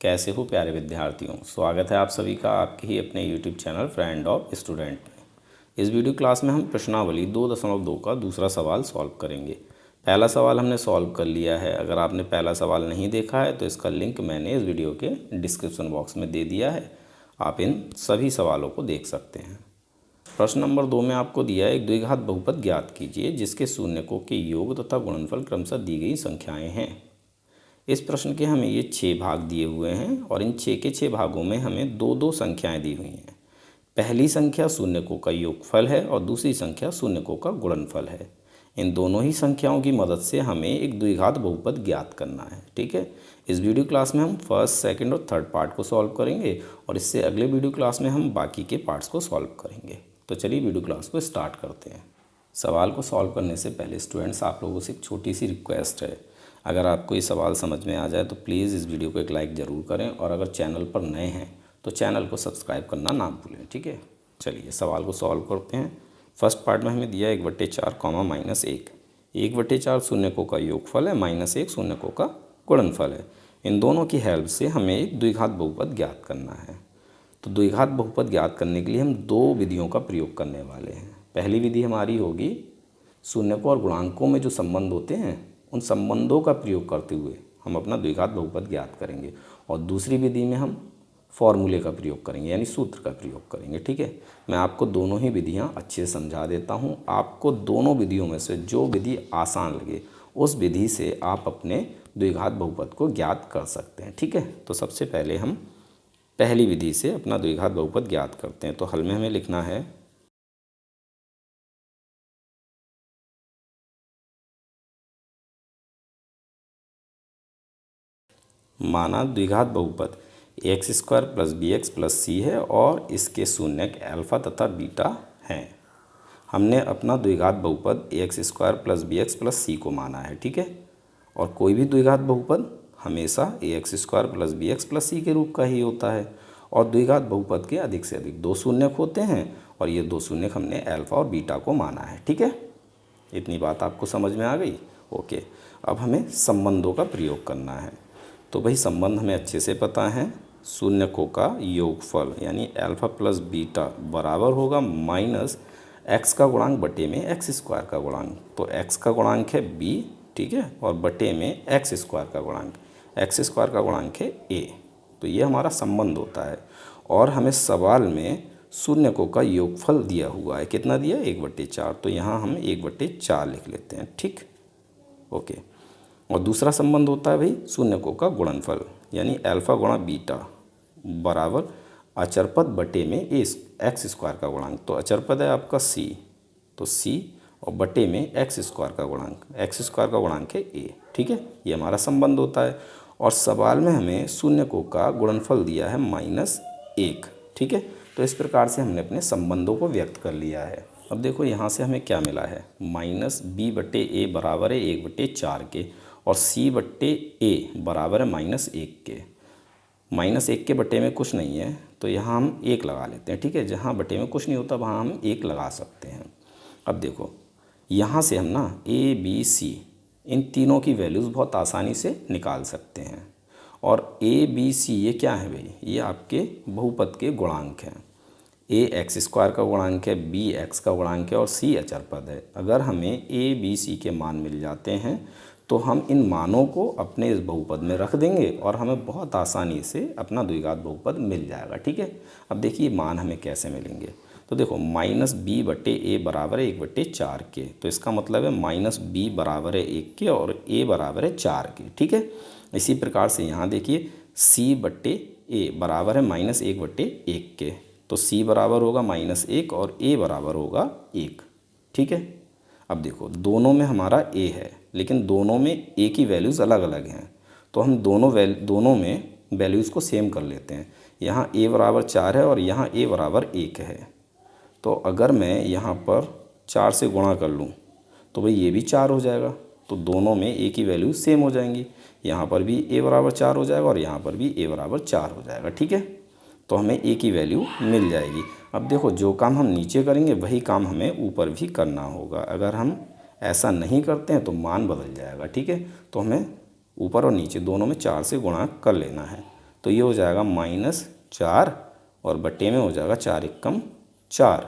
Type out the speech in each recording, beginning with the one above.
कैसे हो प्यारे विद्यार्थियों। स्वागत है आप सभी का आपके ही अपने YouTube channel friend of student में। इस वीडियो क्लास में हम प्रश्नावली 2.2 का दूसरा सवाल सॉल्व करेंगे। पहला सवाल हमने सॉल्व कर लिया है। अगर आपने पहला सवाल नहीं देखा है तो इसका लिंक मैंने इस वीडियो के डिस्क्रिप्शन बॉक्स में दे दिया है, आप इन सभी सवालों को देख सकते हैं। प्रश्न नंबर 2 में आपको दिया है एक द्विघात बहुपद ज्ञात कीजिए जिसके शून्यकों के योग तथा गुणनफल क्रमशः दी गई संख्याएँ हैं। इस प्रश्न के हमें ये 6 भाग दिए हुए हैं और इन 6 के 6 भागों में हमें दो दो संख्याएं दी हुई हैं। पहली संख्या शून्यकों का योगफल है और दूसरी संख्या शून्यकों का गुणनफल है। इन दोनों ही संख्याओं की मदद से हमें एक द्विघात बहुपद ज्ञात करना है। ठीक है, इस वीडियो क्लास में हम फर्स्ट, सेकंड और थर्ड पार्ट को सॉल्व करेंगे और इससे अगले वीडियो क्लास में हम बाकी के पार्ट्स को सॉल्व करेंगे। तो चलिए वीडियो क्लास को स्टार्ट करते हैं। सवाल को सॉल्व करने से पहले स्टूडेंट्स आप लोगों से एक छोटी सी रिक्वेस्ट है, अगर आपको ये सवाल समझ में आ जाए तो प्लीज़ इस वीडियो को एक लाइक ज़रूर करें और अगर चैनल पर नए हैं तो चैनल को सब्सक्राइब करना ना भूलें। ठीक है, चलिए सवाल को सॉल्व करते हैं। फर्स्ट पार्ट में हमें दिया 1/4 -1। 1/4 शून्यकों का योगफल है, -1 शून्यकों का गुणनफल है। इन दोनों की हेल्प से हमें एक द्विघात बहुपद ज्ञात करना है। तो द्विघात बहुपद ज्ञात करने के लिए हम दो विधियों का प्रयोग करने वाले हैं। पहली विधि हमारी होगी शून्यकों और गुणांकों में जो संबंध होते हैं उन संबंधों का प्रयोग करते हुए हम अपना द्विघात बहुपद ज्ञात करेंगे, और दूसरी विधि में हम फॉर्मूले का प्रयोग करेंगे यानी सूत्र का प्रयोग करेंगे। ठीक है, मैं आपको दोनों ही विधियां अच्छे से समझा देता हूं। आपको दोनों विधियों में से जो विधि आसान लगे उस विधि से आप अपने द्विघात बहुपद को ज्ञात कर सकते हैं। ठीक है, तो सबसे पहले हम पहली विधि से अपना द्विघात बहुपद ज्ञात करते हैं। तो हल में हमें लिखना है माना द्विघात बहुपद x² + bx + c है और इसके शून्यक अल्फ़ा तथा बीटा हैं। हमने अपना द्विघात बहुपद x² + bx + c को माना है। ठीक है, और कोई भी द्विघात बहुपद हमेशा ax² + bx + c के रूप का ही होता है और द्विघात बहुपद के अधिक से अधिक दो शून्यक होते हैं और ये दो शून्यक हमने अल्फ़ा और बीटा को माना है। ठीक है, इतनी बात आपको समझ में आ गई। ओके, अब हमें संबंधों का प्रयोग करना है। तो भाई संबंध हमें अच्छे से पता है, शून्यकों का योगफल यानी अल्फ़ा + बीटा बराबर होगा -x का गुणांक बटे में x² का गुणांक। तो x का गुणांक है b, ठीक है, और बटे में x² का गुणांक, x² का गुणांक है a। तो ये हमारा संबंध होता है और हमें सवाल में शून्यकों का योगफल दिया हुआ है। कितना दिया? 1/4। तो यहाँ हम 1/4 लिख लेते हैं। ठीक, ओके। और दूसरा संबंध होता है भाई शून्यकों का गुणनफल यानी अल्फ़ा गुणा बीटा बराबर अचरपद बटे में x² का गुणांक। तो अचरपद है आपका c, तो c और बटे में x² का गुणांक, x² का गुणांक है a। ठीक है, ये हमारा संबंध होता है और सवाल में हमें शून्यकों का गुणनफल दिया है -1। ठीक है, तो इस प्रकार से हमने अपने संबंधों को व्यक्त कर लिया है। अब देखो यहाँ से हमें क्या मिला है, -b/a बराबर है 1/4 के और c/a बराबर है -1 के। -1 के बटे में कुछ नहीं है तो यहाँ हम 1 लगा लेते हैं। ठीक है, जहाँ बटे में कुछ नहीं होता वहाँ हम 1 लगा सकते हैं। अब देखो यहाँ से हम ना a b c इन तीनों की वैल्यूज़ बहुत आसानी से निकाल सकते हैं। और a b c ये क्या है भाई? ये आपके बहुपद के गुणांक हैं। a x² का गुणांक है, b x का गुणांक है और c अचरपद है। अगर हमें a b c के मान मिल जाते हैं तो हम इन मानों को अपने इस बहुपद में रख देंगे और हमें बहुत आसानी से अपना द्विघात बहुपद मिल जाएगा। ठीक है, अब देखिए मान हमें कैसे मिलेंगे। तो देखो -b/a बराबर है 1/4 के, तो इसका मतलब है -b बराबर है 1 के और a बराबर है 4 के। ठीक है, इसी प्रकार से यहाँ देखिए c/a बराबर है -1/1 के, तो c बराबर होगा -1 और a बराबर होगा 1। ठीक है, अब देखो दोनों में हमारा a है लेकिन दोनों में a की वैल्यूज़ अलग अलग हैं, तो हम दोनों में वैल्यूज़ को सेम कर लेते हैं। यहाँ a बराबर 4 है और यहाँ a बराबर 1 है। तो अगर मैं यहाँ पर 4 से गुणा कर लूँ तो भाई ये भी 4 हो जाएगा, तो दोनों में a की वैल्यू सेम हो जाएंगी। यहाँ पर भी a बराबर 4 हो जाएगा और यहाँ पर भी a बराबर 4 हो जाएगा। ठीक है, तो हमें a की वैल्यू मिल जाएगी। अब देखो जो काम हम नीचे करेंगे वही काम हमें ऊपर भी करना होगा। अगर हम ऐसा नहीं करते हैं तो मान बदल जाएगा। ठीक है, तो हमें ऊपर और नीचे दोनों में 4 से गुणा कर लेना है। तो ये हो जाएगा -4 और बटे में हो जाएगा 4 एकम 4।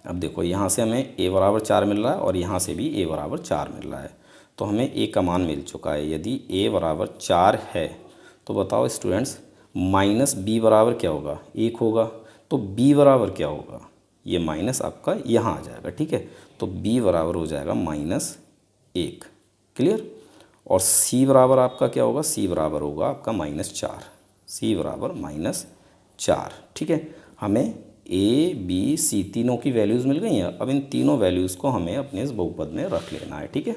अब देखो यहाँ से हमें a बराबर 4 मिल रहा है और यहाँ से भी a बराबर 4 मिल रहा है, तो हमें a का मान मिल चुका है। यदि a बराबर 4 है तो बताओ स्टूडेंट्स माइनस b बराबर क्या होगा, 1 होगा। तो b बराबर क्या होगा, ये माइनस आपका यहाँ आ जाएगा, ठीक है। तो b बराबर हो जाएगा -1। क्लियर। और c बराबर आपका क्या होगा, c बराबर होगा आपका -4। c बराबर -4, ठीक है। हमें a b c तीनों की वैल्यूज़ मिल गई हैं। अब इन तीनों वैल्यूज़ को हमें अपने इस बहुपद में रख लेना है, ठीक है।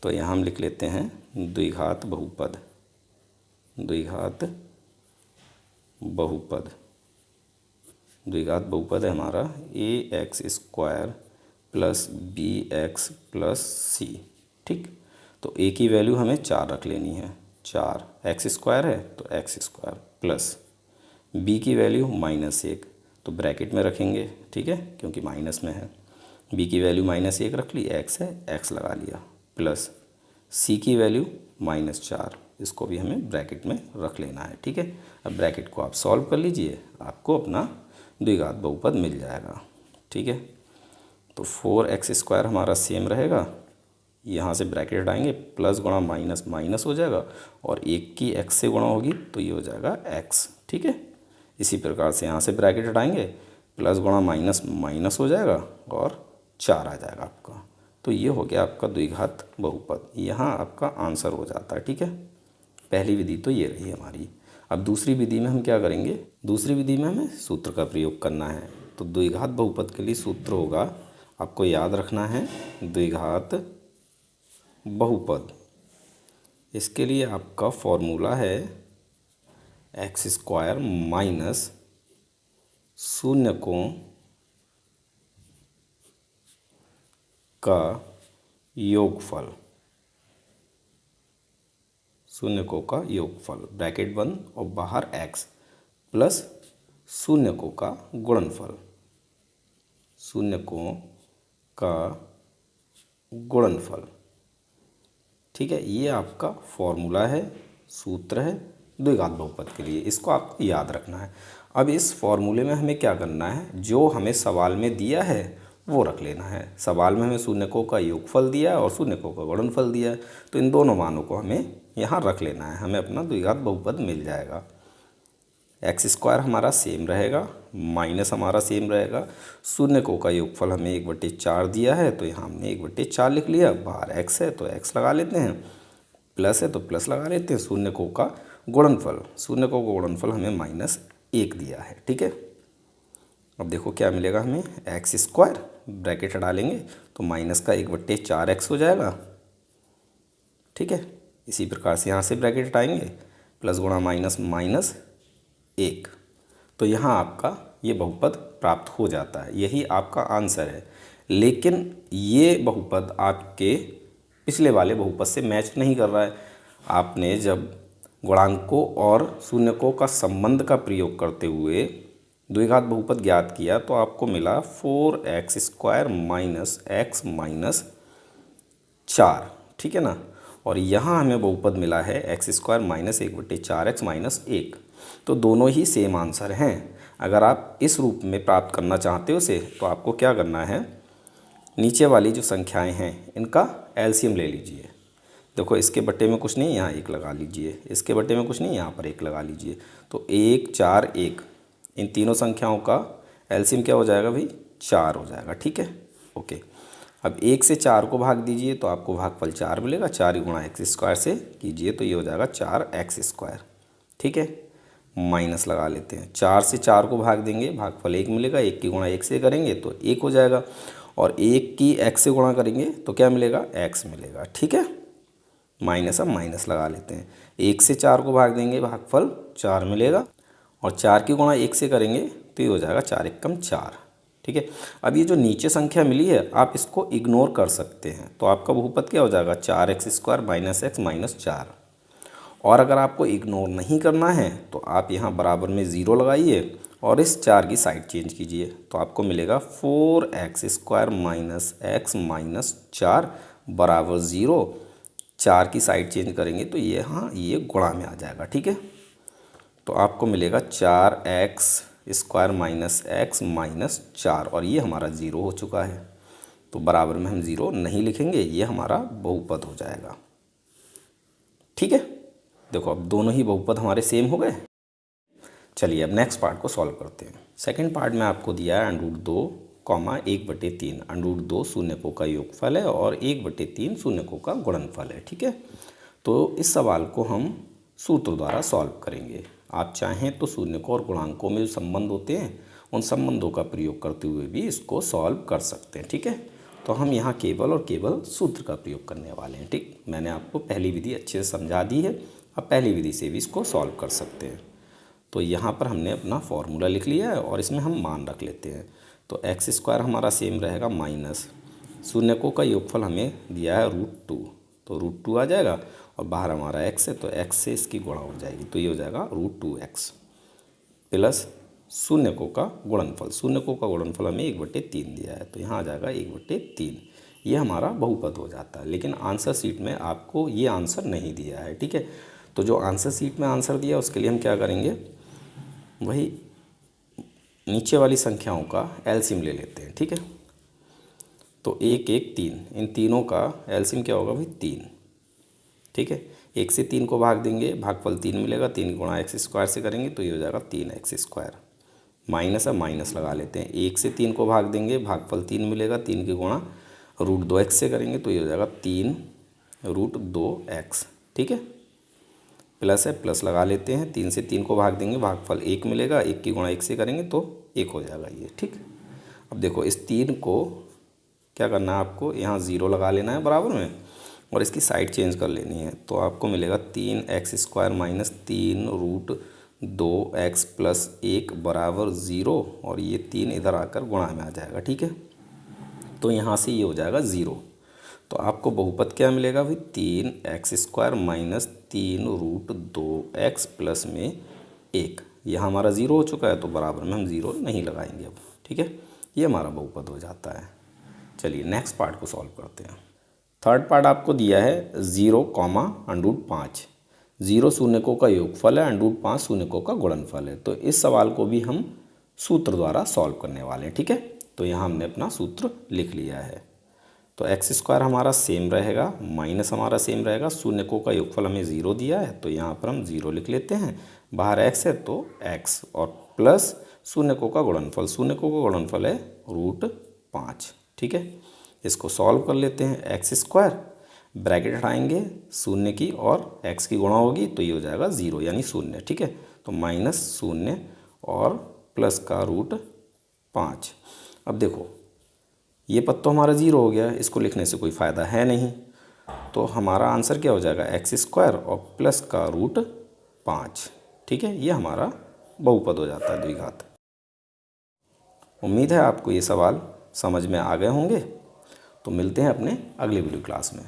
तो यहाँ हम लिख लेते हैं द्विघात बहुपद। द्विघात बहुपद, द्विघात बहुपद है हमारा ax² plus bx plus c, ठीक। तो a की वैल्यू हमें 4 रख लेनी है, 4 x² है तो x² प्लस b की वैल्यू -1 तो ब्रैकेट में रखेंगे, ठीक है, क्योंकि माइनस में है। b की वैल्यू -1 रख ली, x है x लगा लिया, प्लस c की वैल्यू -4, इसको भी हमें ब्रैकेट में रख लेना है, ठीक है। अब ब्रैकेट को आप सॉल्व कर लीजिए, आपको अपना द्विघात बहुपद मिल जाएगा, ठीक है। तो 4x² हमारा सेम रहेगा, यहाँ से ब्रैकेट हटाएंगे, प्लस गुणा माइनस माइनस हो जाएगा और 1 की x से गुणा होगी तो ये हो जाएगा x, ठीक है। इसी प्रकार से यहाँ से ब्रैकेट हटाएंगे, प्लस गुणा माइनस माइनस हो जाएगा और 4 आ जाएगा आपका। तो ये हो गया आपका द्विघात बहुपद, यहाँ आपका आंसर हो जाता है, ठीक है। पहली विधि तो ये रही हमारी। अब दूसरी विधि में हम क्या करेंगे, दूसरी विधि में हमें सूत्र का प्रयोग करना है। तो द्विघात बहुपद के लिए सूत्र होगा, आपको याद रखना है, द्विघात बहुपद। इसके लिए आपका फॉर्मूला है x² माइनस 0 कोण का योगफल, 0 कोण का योगफल, ब्रैकेट बंद और बाहर x प्लस 0 कोण का गुणनफल, 0 कोण का गुणनफल, ठीक है। ये आपका फॉर्मूला है, सूत्र है द्विघात बहुपद के लिए, इसको आपको याद रखना है। अब इस फॉर्मूले में हमें क्या करना है, जो हमें सवाल में दिया है वो रख लेना है। सवाल में हमें 0 कोण का योगफल दिया है और 0 कोण का गुणनफल दिया है, तो इन दोनों मानों को हमें यहाँ रख लेना है, हमें अपना द्विघात बहुपद मिल जाएगा। x² हमारा सेम रहेगा, माइनस हमारा सेम रहेगा, 0 कोण का योगफल हमें 1/4 दिया है तो यहाँ हमने 1/4 लिख लिया, बाहर x है तो x लगा लेते हैं, प्लस है तो प्लस लगा लेते हैं। 0 कोण का गुणनफल, 0 कोण का गुणनफल हमें -1 दिया है, ठीक है। अब देखो क्या मिलेगा हमें, x², ब्रैकेट हटा लेंगे तो माइनस का 1/4x हो जाएगा, ठीक है। इसी प्रकार से यहाँ से ब्रैकेट हटाएंगे, प्लस गुणा माइनस माइनस 1, तो यहाँ आपका ये बहुपद प्राप्त हो जाता है, यही आपका आंसर है। लेकिन ये बहुपद आपके पिछले वाले बहुपद से मैच नहीं कर रहा है। आपने जब गुणांकों और 0 कोण का संबंध का प्रयोग करते हुए द्विघात बहुपद ज्ञात किया तो आपको मिला 4x² माइनस x माइनस 4, ठीक है ना। और यहाँ हमें बहुपद मिला है x² माइनस 1/4x माइनस 1, तो दोनों ही सेम आंसर हैं। अगर आप इस रूप में प्राप्त करना चाहते हो उसे, तो आपको क्या करना है, नीचे वाली जो संख्याएं हैं इनका एलसीएम ले लीजिए। देखो इसके बट्टे में कुछ नहीं, यहाँ 1 लगा लीजिए, इसके बट्टे में कुछ नहीं, यहाँ पर 1 लगा लीजिए। तो 1 4 1, इन तीनों संख्याओं का एलसीएम क्या हो जाएगा भाई, 4 हो जाएगा, ठीक है, ओके। अब 1 से 4 को भाग दीजिए तो आपको भागफल 4 मिलेगा, 4 गुणा x² से कीजिए तो ये हो जाएगा 4x², ठीक है। माइनस लगा लेते हैं, 4 से 4 को भाग देंगे, भागफल 1 मिलेगा, 1 की गुणा 1 से करेंगे तो 1 हो जाएगा, और 1 की x से गुणा करेंगे तो क्या मिलेगा, x मिलेगा, ठीक है। माइनस, अब माइनस लगा लेते हैं, 1 से 4 को भाग देंगे, भागफल 4 मिलेगा, और 4 की गुणा 1 से करेंगे तो ये हो जाएगा 4 एकम 4, ठीक है। अब ये जो नीचे संख्या मिली है आप इसको इग्नोर कर सकते हैं, तो आपका बहुपद क्या हो जाएगा, 4x² माइनस x माइनस 4। और अगर आपको इग्नोर नहीं करना है तो आप यहाँ बराबर में 0 लगाइए और इस 4 की साइड चेंज कीजिए, तो आपको मिलेगा 4x² माइनस x माइनस 4 बराबर 0। 4 की साइड चेंज करेंगे तो ये, हाँ, ये गुणा में आ जाएगा, ठीक है। तो आपको मिलेगा 4x² माइनस x माइनस 4 और ये हमारा 0 हो चुका है। तो बराबर में हम 0 नहीं लिखेंगे, ये हमारा बहुपद हो जाएगा। ठीक है, देखो अब दोनों ही बहुपद हमारे सेम हो गए। चलिए अब नेक्स्ट पार्ट को सॉल्व करते हैं। सेकंड पार्ट में आपको दिया है √2, 1/3। √2 शून्यकों का योगफल है और 1/3 शून्यकों का गुणनफल है। ठीक है, तो इस सवाल को हम सूत्र द्वारा सॉल्व करेंगे। आप चाहें तो शून्यकों और गुणांकों में जो संबंध होते हैं उन संबंधों का प्रयोग करते हुए भी इसको सॉल्व कर सकते हैं। ठीक है, तो हम यहाँ केवल और केवल सूत्र का प्रयोग करने वाले हैं। ठीक, मैंने आपको पहली विधि अच्छे से समझा दी है, अब पहली विधि से भी इसको सॉल्व कर सकते हैं। तो यहाँ पर हमने अपना फॉर्मूला लिख लिया है और इसमें हम मान रख लेते हैं। तो x² हमारा सेम रहेगा माइनस शून्यकों का योगफल हमें दिया है √2, तो √2 आ जाएगा और बाहर हमारा x है तो x से इसकी गुणा हो जाएगी, तो ये हो जाएगा √2x प्लस शून्यकों का गुणनफल। शून्यकों का गुणनफल हमें 1/3 दिया है, तो यहाँ आ जाएगा 1/3। ये हमारा बहुपद हो जाता है। लेकिन आंसर शीट में आपको ये आंसर नहीं दिया है। ठीक है, तो जो आंसर शीट में आंसर दिया उसके लिए हम क्या करेंगे, वही नीचे वाली संख्याओं का एलसीएम ले लेते हैं। ठीक है, तो 1 1 3, इन तीनों का एलसीएम क्या होगा भाई 3। ठीक है, 1 से 3 को भाग देंगे, भागफल 3 मिलेगा, 3 गुणा x² से करेंगे तो ये हो जाएगा 3x²। माइनस है, माइनस लगा लेते हैं। 1 से 3 को भाग देंगे, भागफल 3 मिलेगा, 3 के गुणा √2x से करेंगे तो ये हो जाएगा 3√2x। ठीक है, प्लस है, प्लस लगा लेते हैं। 3 से 3 को भाग देंगे, भागफल 1 मिलेगा, 1 की गुणा 1 से करेंगे तो 1 हो जाएगा ये। ठीक, अब देखो इस 3 को क्या करना है, आपको यहाँ 0 लगा लेना है बराबर में और इसकी साइड चेंज कर लेनी है। तो आपको मिलेगा 3x² माइनस 3√2x प्लस 1 बराबर 0 और ये 3 इधर आकर गुणा में आ जाएगा। ठीक है, तो यहाँ से ये हो जाएगा 0। तो आपको बहुपद क्या मिलेगा भाई, 3x² माइनस 3√2x प्लस में 1। यह हमारा 0 हो चुका है तो बराबर में हम 0 नहीं लगाएंगे अब। ठीक है, ये हमारा बहुपद हो जाता है। चलिए नेक्स्ट पार्ट को सॉल्व करते हैं। थर्ड पार्ट आपको दिया है 0, √5। 0 शून्यकों का योगफल है, √5 शून्यकों का गुणनफल है। तो इस सवाल को भी हम सूत्र द्वारा सॉल्व करने वाले हैं। ठीक है, तो यहाँ हमने अपना सूत्र लिख लिया है। तो x² हमारा सेम रहेगा, माइनस हमारा सेम रहेगा, शून्यकों का योगफल हमें 0 दिया है तो यहाँ पर हम 0 लिख लेते हैं, बाहर x है तो x और प्लस शून्यकों का गुणनफल। शून्यकों का गुणनफल है √5। ठीक है, इसको सॉल्व कर लेते हैं। x², ब्रैकेट हटाएंगे, शून्य की और x की गुणा होगी तो ये हो जाएगा 0 यानी 0। ठीक है, तो माइनस 0 और प्लस का √5। अब देखो ये पद तो हमारा 0 हो गया, इसको लिखने से कोई फ़ायदा है नहीं, तो हमारा आंसर क्या हो जाएगा, x² और प्लस का √5। ठीक है, ये हमारा बहुपद हो जाता है द्विघात। उम्मीद है आपको ये सवाल समझ में आ गए होंगे। तो मिलते हैं अपने अगले वीडियो क्लास में।